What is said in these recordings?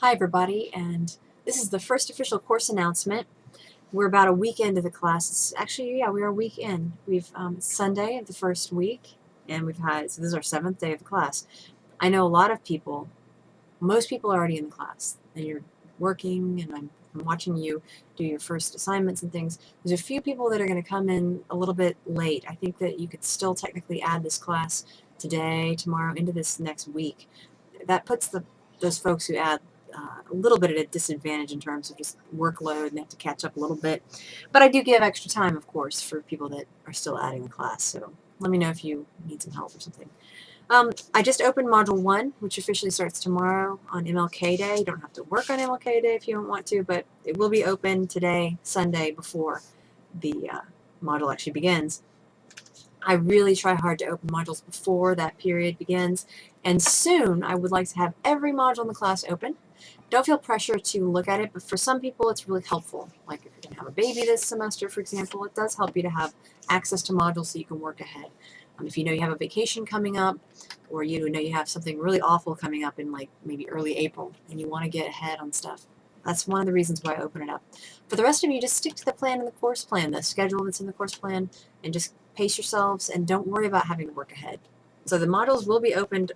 Hi everybody, and this is the first official course announcement. We're about a week into the class. It's actually, yeah, we are a week in. We've Sunday of the first week, and so this is our 7th day of the class. I know a lot of people, most people are already in the class, and you're working, and I'm watching you do your first assignments and things. There's a few people that are going to come in a little bit late. I think that you could still technically add this class today, tomorrow, into this next week. That puts those folks who add a little bit at a disadvantage in terms of just workload, and they have to catch up a little bit. But I do give extra time, of course, for people that are still adding the class, so let me know if you need some help or something. I just opened Module 1, which officially starts tomorrow on MLK Day. You don't have to work on MLK Day if you don't want to, but it will be open today, Sunday, before the module actually begins. I really try hard to open modules before that period begins, and soon I would like to have every module in the class open. Don't feel pressure to look at it, but for some people it's really helpful. Like if you're going to have a baby this semester, for example, it does help you to have access to modules so you can work ahead. If you know you have a vacation coming up, or you know you have something really awful coming up in like maybe early April, and you want to get ahead on stuff. That's one of the reasons why I open it up. For the rest of you, just stick to the plan in the course plan, the schedule that's in the course plan, and just pace yourselves and don't worry about having to work ahead. So the modules will be opened,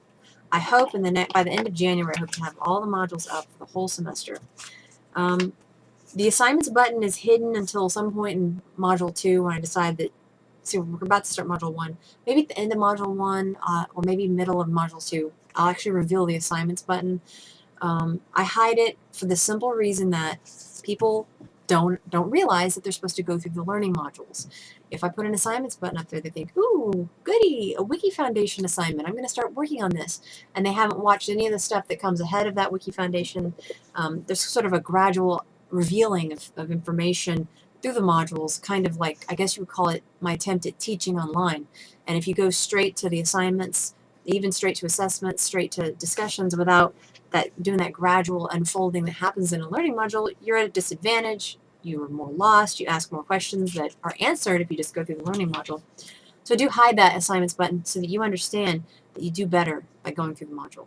I hope, by the end of January. I hope to have all the modules up for the whole semester. The assignments button is hidden until some point in Module 2 when I decide that, see, we're about to start Module 1. Maybe at the end of Module 1 or maybe middle of Module 2, I'll actually reveal the assignments button. I hide it for the simple reason that people don't realize that they're supposed to go through the learning modules. If I put an assignments button up there, they think, ooh, goody, a Wiki Foundation assignment. I'm going to start working on this. And they haven't watched any of the stuff that comes ahead of that Wiki Foundation. There's sort of a gradual revealing of information through the modules, kind of like, I guess you would call it my attempt at teaching online. And if you go straight to the assignments, even straight to assessments, straight to discussions without doing that gradual unfolding that happens in a learning module, you're at a disadvantage. You are more lost. You ask more questions that are answered if you just go through the learning module. So do hide that assignments button so that you understand that you do better by going through the module.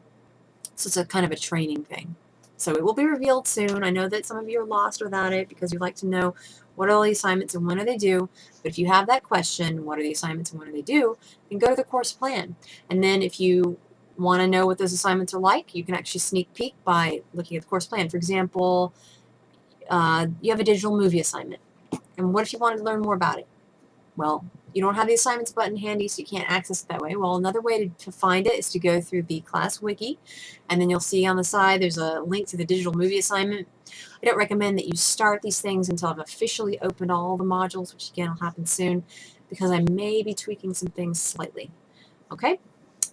So it's a kind of a training thing. So it will be revealed soon. I know that some of you are lost without it because you like to know what are all the assignments and when are they due. But if you have that question, what are the assignments and when are they due, then go to the course plan. And then if you want to know what those assignments are like, you can actually sneak peek by looking at the course plan. For example, you have a digital movie assignment. And what if you wanted to learn more about it? Well, you don't have the assignments button handy, so you can't access it that way. Well, another way to find it is to go through the class wiki, and then you'll see on the side there's a link to the digital movie assignment. I don't recommend that you start these things until I've officially opened all the modules, which again will happen soon, because I may be tweaking some things slightly. Okay?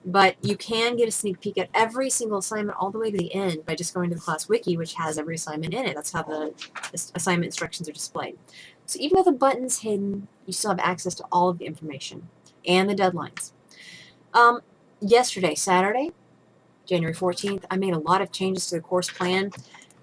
But you can get a sneak peek at every single assignment all the way to the end by just going to the class wiki, which has every assignment in it. That's how the assignment instructions are displayed. So even though the button's hidden, you still have access to all of the information and the deadlines. Yesterday, Saturday, January 14th, I made a lot of changes to the course plan.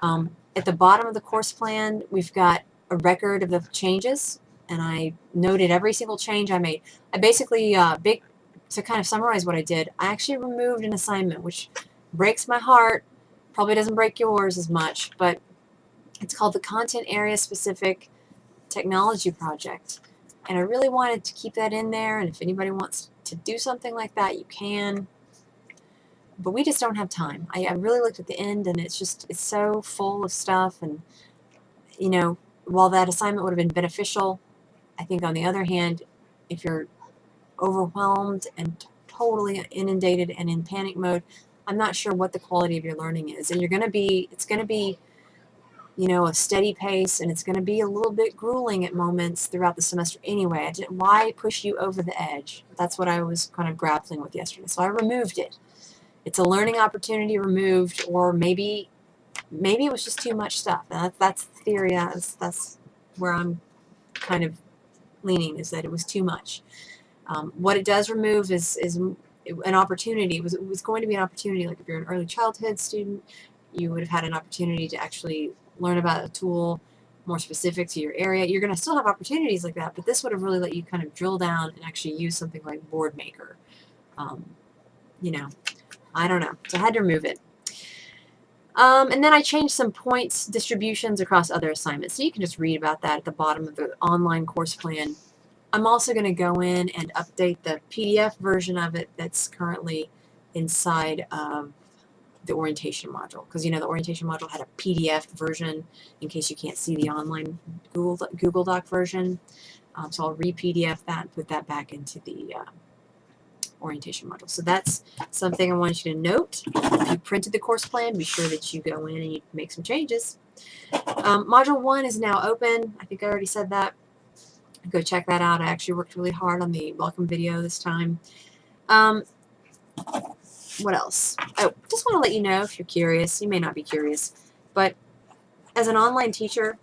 At the bottom of the course plan, we've got a record of the changes, and I noted every single change I made. I basically, to kind of summarize what I did, I actually removed an assignment, which breaks my heart, probably doesn't break yours as much, but it's called the Content Area Specific Technology Project. And I really wanted to keep that in there, and if anybody wants to do something like that, you can. But we just don't have time. I really looked at the end, and it's so full of stuff, and while that assignment would have been beneficial, I think on the other hand, if you're overwhelmed and totally inundated and in panic mode, I'm not sure what the quality of your learning is. And it's going to be, a steady pace, and it's going to be a little bit grueling at moments throughout the semester anyway. Why push you over the edge? That's what I was kind of grappling with yesterday. So I removed it. It's a learning opportunity removed, or maybe it was just too much stuff. That's the theory. That's where I'm kind of leaning, is that it was too much. What it does remove is an opportunity. It was going to be an opportunity, like if you're an early childhood student, you would have had an opportunity to actually learn about a tool more specific to your area. You're going to still have opportunities like that, but this would have really let you kind of drill down and actually use something like Boardmaker. I don't know. So I had to remove it. And then I changed some points distributions across other assignments. So you can just read about that at the bottom of the online course plan. I'm also going to go in and update the PDF version of it that's currently inside of the orientation module, because the orientation module had a PDF version in case you can't see the online Google Doc version. So I'll re-PDF that and put that back into the orientation module. So that's something I want you to note. If you printed the course plan, be sure that you go in and you make some changes. Module 1 is now open. I think I already said that. Go check that out. I actually worked really hard on the welcome video this time. What else? Oh, just want to let you know, if you're curious, you may not be curious, but as an online teacher,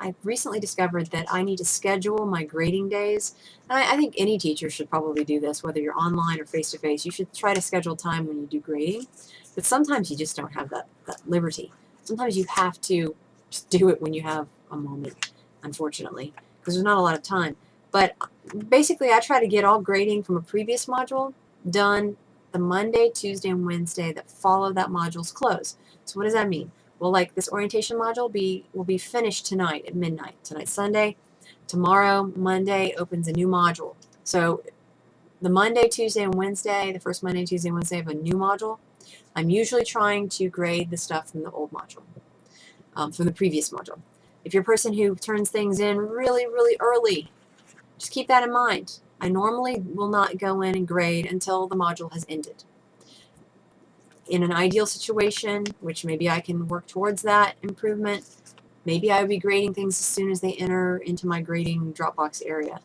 I've recently discovered that I need to schedule my grading days. And I think any teacher should probably do this, whether you're online or face-to-face. You should try to schedule time when you do grading. But sometimes you just don't have that liberty. Sometimes you have to just do it when you have a moment, unfortunately, because there's not a lot of time. But basically, I try to get all grading from a previous module done the Monday, Tuesday, and Wednesday that follow that module's close. So what does that mean? Well, like this orientation module will be finished tonight at midnight. Tonight's Sunday. Tomorrow, Monday, opens a new module. So the Monday, Tuesday, and Wednesday, the first Monday, Tuesday, and Wednesday of a new module, I'm usually trying to grade the stuff from the old module, from the previous module. If you're a person who turns things in really, really early, just keep that in mind. I normally will not go in and grade until the module has ended. In an ideal situation, which maybe I can work towards that improvement, maybe I would be grading things as soon as they enter into my grading Dropbox area.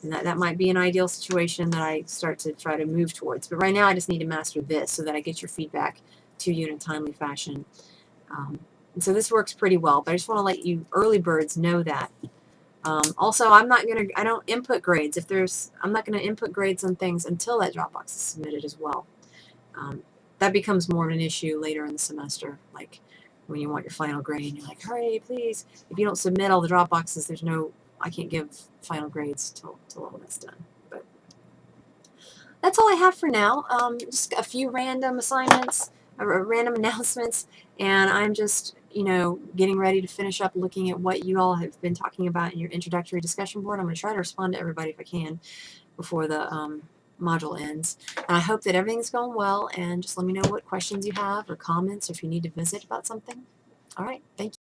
And that might be an ideal situation that I start to try to move towards. But right now I just need to master this so that I get your feedback to you in a timely fashion. And so this works pretty well, but I just want to let you early birds know that. Also, I don't input grades. I'm not going to input grades on things until that Dropbox is submitted as well. That becomes more of an issue later in the semester, like when you want your final grade and you're like, hurry, please. If you don't submit all the Dropboxes, I can't give final grades till all that's done. But that's all I have for now. Just a few random assignments, random announcements, and I'm just, getting ready to finish up looking at what you all have been talking about in your introductory discussion board. I'm going to try to respond to everybody if I can before the module ends. And I hope that everything's going well, and just let me know what questions you have or comments, or if you need to visit about something. All right, thank you.